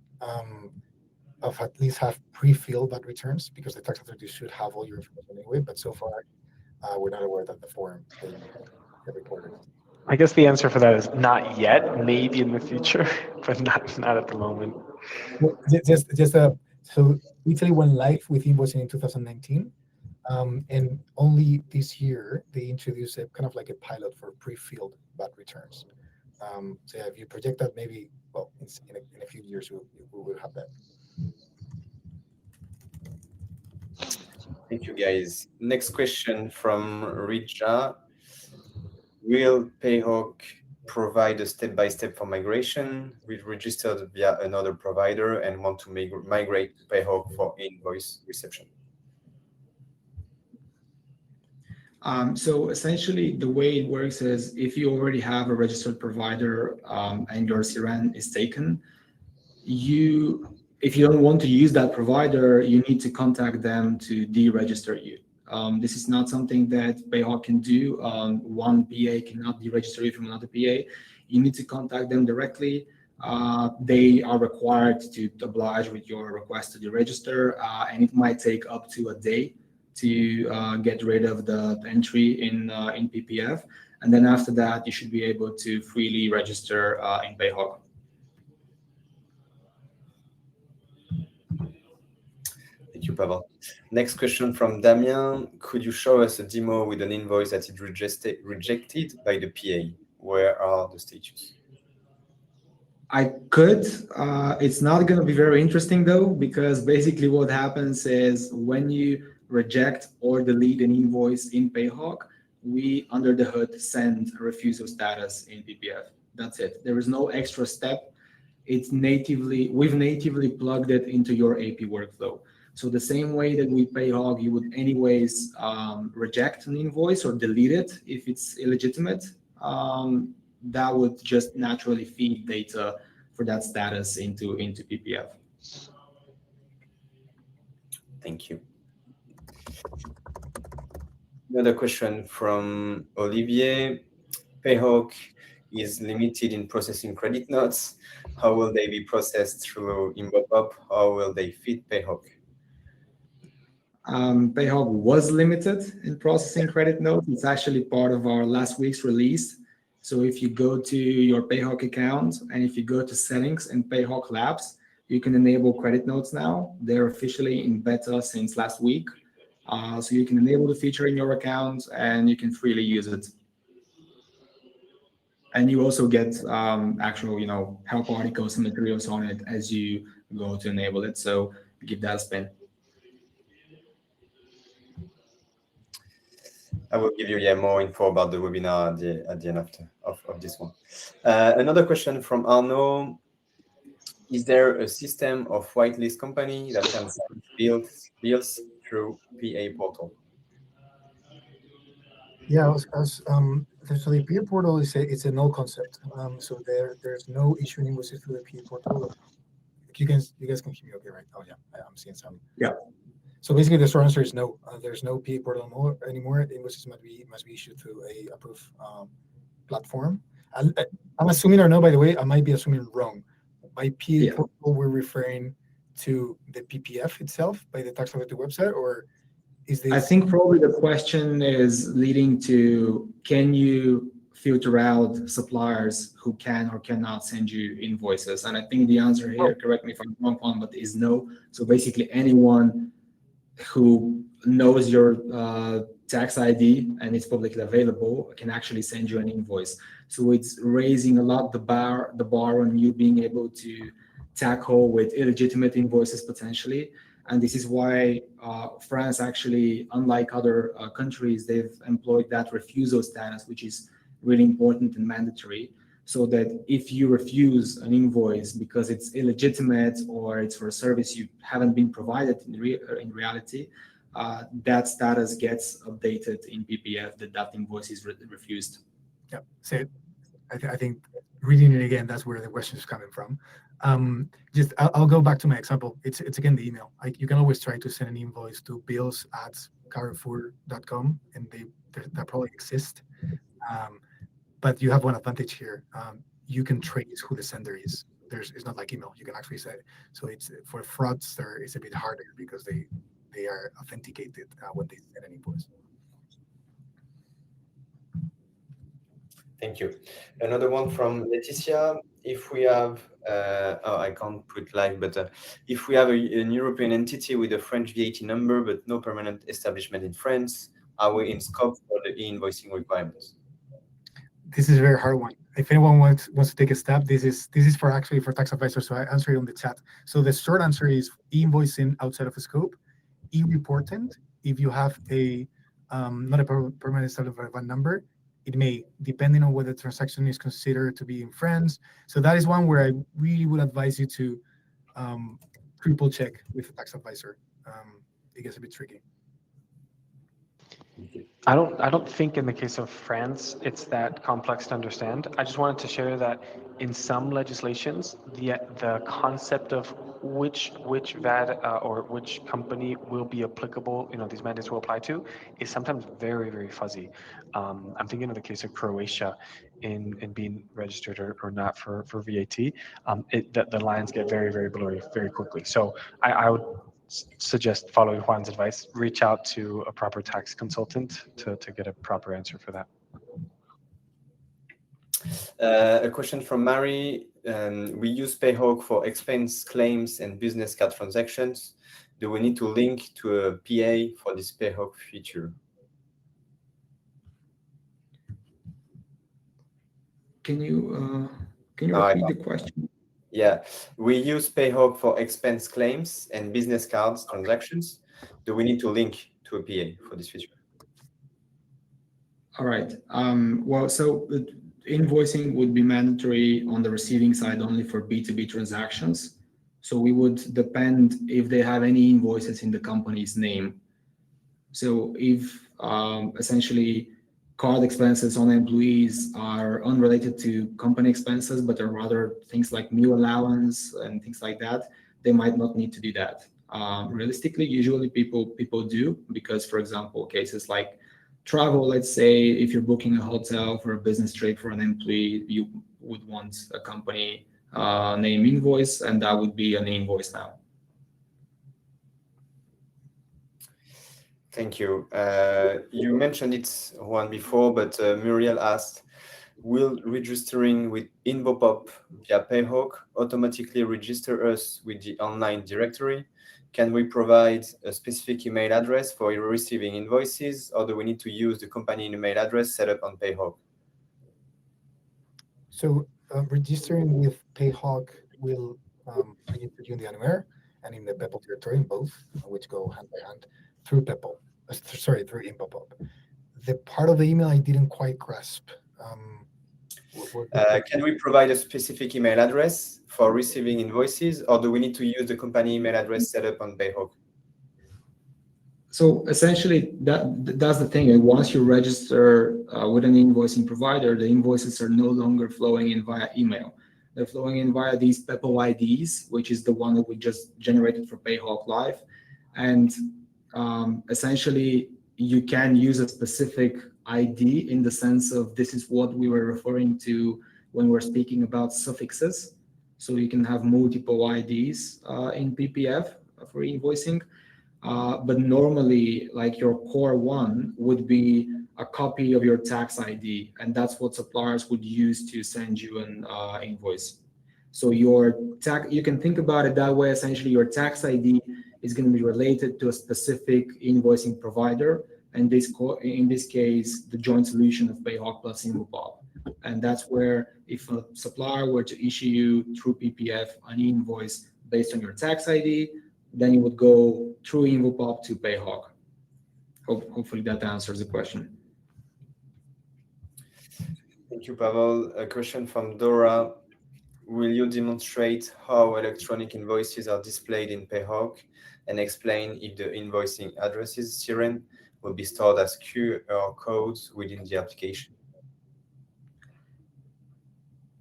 of at least have pre-filled VAT returns, because the tax authority should have all your information anyway, but so far we're not aware that the form they have reported. I guess the answer for that is not yet, maybe in the future, but not at the moment. Well, so Italy went live with invoicing in 2019, and only this year they introduced a kind of like a pilot for pre-filled VAT returns. So yeah, if you project that, maybe in a few years we will have that. Thank you, guys. Next question from Rija. Will Payhawk provide a step-by-step for migration? We've registered via another provider and want to migrate to Payhawk for invoice reception. So essentially, the way it works is if you already have a registered provider and your SIREN is taken, if you don't want to use that provider, you need to contact them to deregister you. This is not something that Payhawk can do. One PA cannot deregister you from another PA. You need to contact them directly. They are required to oblige with your request to deregister, and it might take up to a day to get rid of the entry in PPF. And then after that, you should be able to freely register in Payhawk. Thank you, Pavel. Next question from Damien. Could you show us a demo with an invoice that is rejected by the PA? Where are the status? I could. It's not going to be very interesting though, because basically what happens is when you reject or delete an invoice in Payhawk, we under the hood send a refusal status in PPF. That's it. There is no extra step. We've natively plugged it into your AP workflow. So the same way that with Payhawk, you would anyways reject an invoice or delete it if it's illegitimate. That would just naturally feed data for that status into PPF. Thank you. Another question from Olivier. Payhawk is limited in processing credit notes. How will they be processed through Invopop? How will they fit Payhawk? Payhawk was limited in processing credit notes. It's actually part of our last week's release. So if you go to your Payhawk account and if you go to settings and Payhawk Labs, you can enable credit notes now. They're officially in beta since last week. So you can enable the feature in your account and you can freely use it. And you also get actual, help articles and materials on it as you go to enable it. So give that a spin. I will give you more info about the webinar at the end of this one. Another question from Arnaud. Is there a system of whitelist company that can build bills through PA portal? Yeah, so the PA portal it's a null concept. So there's no issuing invoices through the PA portal. You guys can hear me okay, right? Oh yeah, I'm seeing some. Yeah. So basically, the short answer is no. There's no PA portal anymore. The invoices must be issued through a approved platform. I'm assuming or no, by the way, I might be assuming wrong. By PA portal, we're referring to the PPF itself by the tax authority website, or is this? I think probably the question is leading to, can you filter out suppliers who can or cannot send you invoices? And I think the answer here, correct me if I'm wrong, but is no. So basically anyone who knows your tax ID and it's publicly available can actually send you an invoice. So it's raising a lot the bar on you being able to tackle with illegitimate invoices potentially. And this is why France actually, unlike other countries, they've employed that refusal status, which is really important and mandatory, so that if you refuse an invoice because it's illegitimate or it's for a service you haven't been provided in reality, that status gets updated in PPF that invoice is refused. Yeah, so I think reading it again, that's where the question is coming from. I'll go back to my example. It's again the email. You can always try to send an invoice to bills@carrefour.com, and that probably exists. But you have one advantage here. You can trace who the sender is. It's not like email. You can actually say. So it's for fraudster, it's a bit harder because they are authenticated when they send an invoice. Thank you. Another one from Laetitia. If we have, I can't put live, but if we have an European entity with a French VAT number but no permanent establishment in France, are we in scope for the e-invoicing requirements? This is a very hard one. If anyone wants to take a stab, this is for tax advisors. So I answer it on the chat. So the short answer is e-invoicing outside of the scope, e-reporting. If you have a not a permanent establishment number, it may, depending on whether the transaction is considered to be in France. So that is one where I really would advise you to triple check with a tax advisor. It gets a bit tricky. I don't think in the case of France it's that complex to understand. I just wanted to share that in some legislations, the concept of which VAT or which company will be applicable, these mandates will apply to, is sometimes very, very fuzzy. I'm thinking of the case of Croatia in being registered or not for VAT. The lines get very, very blurry very quickly. So I would suggest following Juan's advice, reach out to a proper tax consultant to get a proper answer for that. A question from Mary. We use Payhawk for expense claims and business card transactions. Do we need to link to a PA for this Payhawk feature? Can you repeat the question? Yeah, we use Payhawk for expense claims and business cards transactions. Do we need to link to a PA for this feature? All right. Well, so invoicing would be mandatory on the receiving side only for B2B transactions. So we would depend if they have any invoices in the company's name. So if essentially card expenses on employees are unrelated to company expenses, but are rather things like meal allowance and things like that, they might not need to do that. Realistically, usually people do, because, for example, cases like travel, let's say if you're booking a hotel for a business trip for an employee, you would want a company name invoice, and that would be an invoice now. Thank you. You mentioned it one before, but Muriel asked, will registering with Invopop via Payhawk automatically register us with the online directory? Can we provide a specific email address for receiving invoices, or do we need to use the company email address set up on Payhawk? So registering with Payhawk will register you in the Anywhere and in the Peppol directory, both, which go hand by hand through Peppol. Sorry, through Invopop. The part of the email I didn't quite grasp. Can we provide a specific email address for receiving invoices, or do we need to use the company email address set up on Payhawk? So essentially, that's the thing. Once you register with an invoicing provider, the invoices are no longer flowing in via email. They're flowing in via these Peppol IDs, which is the one that we just generated for Payhawk Live. And essentially, you can use a specific ID in the sense of this is what we were referring to when we're speaking about suffixes. So you can have multiple IDs in PPF for invoicing. But normally, like your core one would be a copy of your tax ID, and that's what suppliers would use to send you an invoice. So your tax, you can think about it that way. Essentially, your tax ID is going to be related to a specific invoicing provider, and in this case, the joint solution of Payhawk plus Invopop. And that's where, if a supplier were to issue you through PPF an invoice based on your tax ID, then you would go through Invopop to Payhawk. Hopefully that answers the question. Thank you, Pavel. A question from Dora. Will you demonstrate how electronic invoices are displayed in Payhawk and explain if the invoicing addresses SIREN will be stored as QR codes within the application?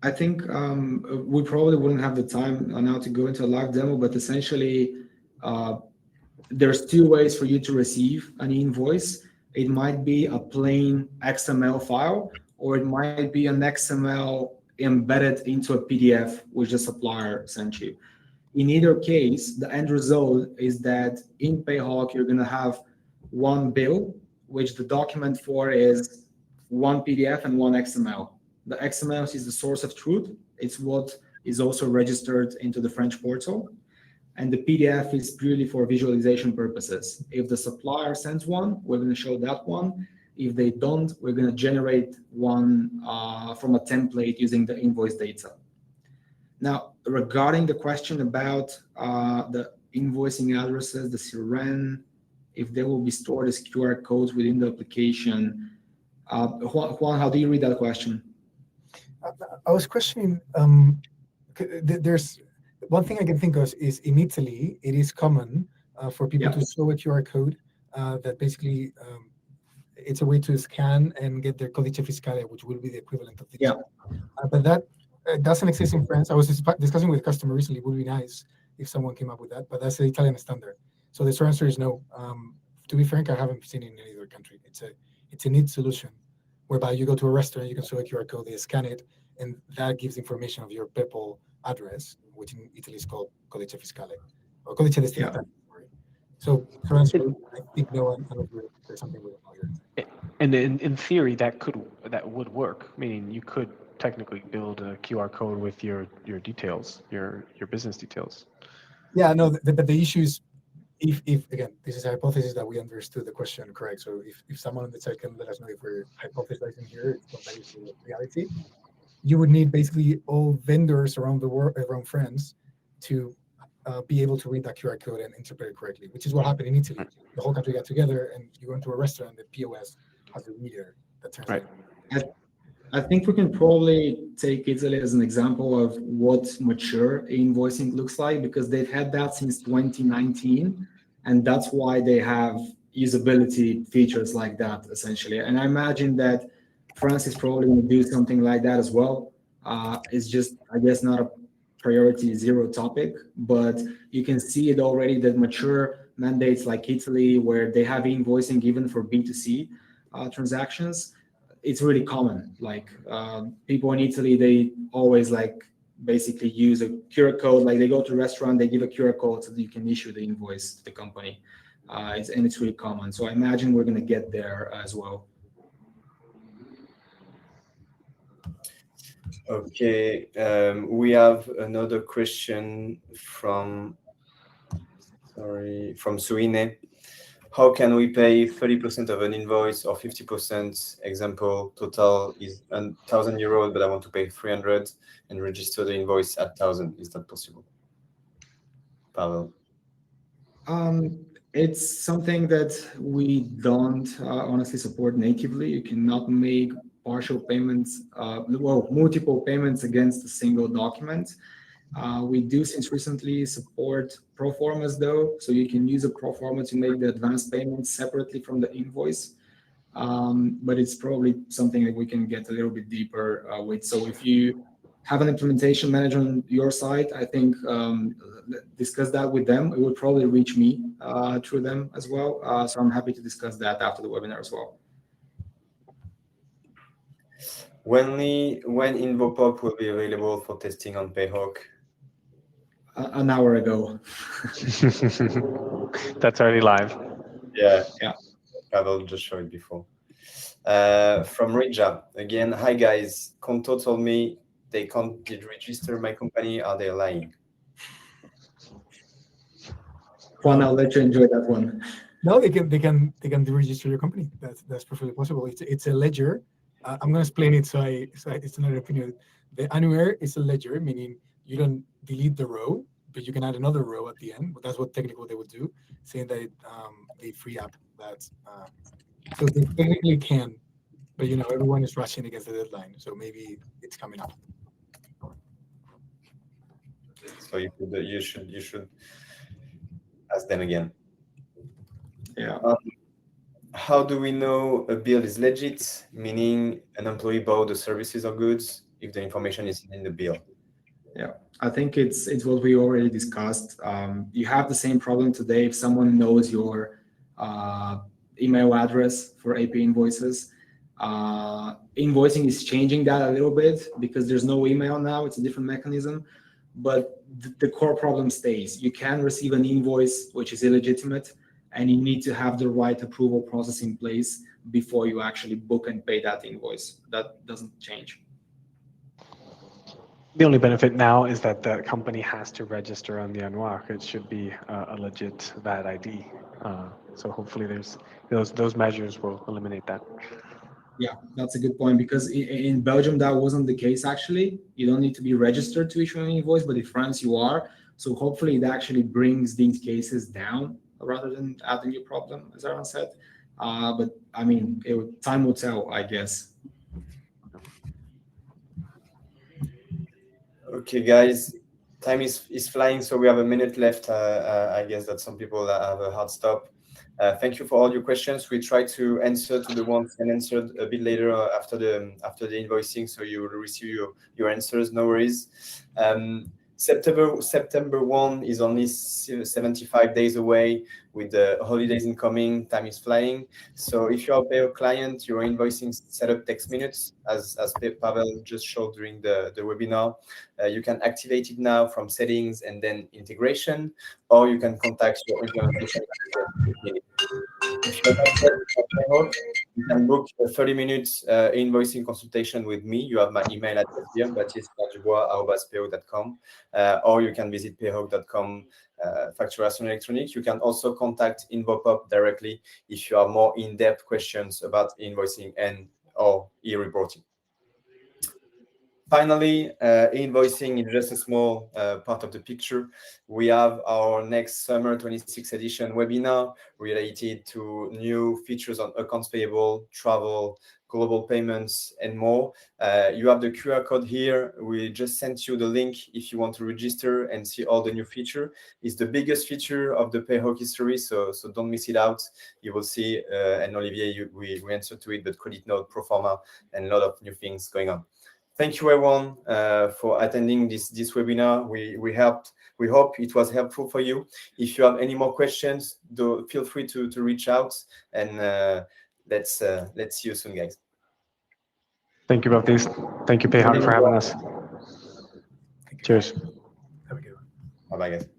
I think we probably wouldn't have the time now to go into a live demo, but essentially there's two ways for you to receive an invoice. It might be a plain XML file, or it might be an XML embedded into a PDF which the supplier sent you. In either case, the end result is that in Payhawk, you're going to have one bill, which the document for is one PDF and one XML. The XML is the source of truth. It's what is also registered into the French portal. And the PDF is purely for visualization purposes. If the supplier sends one, we're going to show that one. If they don't, we're going to generate one from a template using the invoice data. Now, regarding the question about the invoicing addresses, the SIREN, if they will be stored as QR codes within the application, Juan, how do you read that question? I was questioning, there's one thing I can think of is in Italy, it is common for people to show a QR code that basically it's a way to scan and get their codice fiscale, which will be the equivalent of the but that doesn't exist in France. I was discussing with a customer recently. It would be nice if someone came up with that, but that's the Italian standard. So the short answer is no. To be frank, I haven't seen it in any other country. It's a neat solution whereby you go to a restaurant, you can show a QR code, they scan it, and that gives information of your Peppol address, which in Italy is called codice fiscale or codice destinatario. So for answer, I think no one there's something we don't know here. And in theory, that would work. Meaning you could technically build a QR code with your details, your business details. Yeah, no, but the issue is if again, this is a hypothesis that we understood the question correct. So if someone on the chat can let us know if we're hypothesizing here, it's not to reality. you would need basically all vendors around the world, around France, to be able to read that QR code and interpret it correctly, which is what happened in Italy. The whole country got together, and you go into a restaurant, the POS has a reader that turns Right. I think we can probably take Italy as an example of what mature invoicing looks like, because they've had that since 2019, and that's why they have usability features like that, essentially. And I imagine that France is probably going to do something like that as well. It's just, I guess, not a priority zero topic, but you can see it already that mature mandates like Italy, where they have invoicing even for B2C transactions, it's really common. Like people in Italy, they always like basically use a QR code. Like they go to a restaurant, they give a QR code so that you can issue the invoice to the company. And it's really common. So I imagine we're going to get there as well. Okay, we have another question from Suine. How can we pay 30% of an invoice or 50%? Example, total is €1,000, but I want to pay 300 and register the invoice at 1,000. Is that possible? Pavel? It's something that we don't honestly support natively. You cannot make partial payments, multiple payments against a single document. We do since recently support pro formas though, so you can use a pro forma to make the advance payments separately from the invoice. But it's probably something that we can get a little bit deeper with. So if you have an implementation manager on your side, I think discuss that with them. It would probably reach me through them as well. So I'm happy to discuss that after the webinar as well. When Invopop will be available for testing on Payhawk? An hour ago. That's already live. Yeah. Yeah. Pavel just showed it before. From Rija, again, hi guys. Conto told me they can't register my company. Are they lying? Juan, I'll let you enjoy that one. No, they can deregister your company. That's perfectly possible. It's a ledger. I'm going to explain it so it's another opinion. The annuaire is a ledger, meaning you don't delete the row, but you can add another row at the end. But that's what technically they would do, saying that they free up that. So they technically can, but everyone is rushing against the deadline, so maybe it's coming up. So you should ask them again. Yeah. How do we know a bill is legit, meaning an employee bought the services or goods, if the information is in the bill? Yeah, I think it's what we already discussed. You have the same problem today if someone knows your email address for AP invoices. Invoicing is changing that a little bit because there's no email now. It's a different mechanism, but the core problem stays. You can receive an invoice which is illegitimate, and you need to have the right approval process in place before you actually book and pay that invoice. That doesn't change. The only benefit now is that the company has to register on the envoice. It should be a legit VAT ID. So hopefully those measures will eliminate that. Yeah, that's a good point, because in Belgium, that wasn't the case, actually. You don't need to be registered to issue an invoice, but in France, you are. So hopefully it actually brings these cases down rather than adding a problem, as Aaron said. But I mean, time will tell, I guess. Okay, guys, time is flying, so we have a minute left. I guess that some people have a hard stop. Thank you for all your questions. We try to answer to the ones unanswered a bit later after the invoicing, so you will receive your answers. No worries. September 1 is only 75 days away. With the holidays incoming, time is flying. So if you're a Payhawk client, your invoicing setup takes minutes, as Pavel just showed during the webinar. You can activate it now from settings and then integration, or you can contact your implementation. If you're not yet at Payhawk, you can book a 30-minute invoicing consultation with me. You have my email address here, baptiste.dubois@payhawk.com, or you can visit payhawk.com, Facturation électronique. You can also contact Invopop directly if you have more in-depth questions about invoicing and or e-reporting. Finally, e-invoicing is just a small part of the picture. We have our next summer 26 edition webinar related to new features on accounts payable, travel, global payments, and more. You have the QR code here. We just sent you the link if you want to register and see all the new feature. It's the biggest feature of the Payhawk history, so don't miss it out. You will see, and Olivier, we answered to it, but credit note, pro forma, and a lot of new things going on. Thank you, everyone, for attending this webinar. We hope it was helpful for you. If you have any more questions, feel free to reach out, and let's see you soon, guys. Thank you, Baptiste. Thank you, Payhawk, for having us. Cheers. Have a good one. Bye-bye, guys.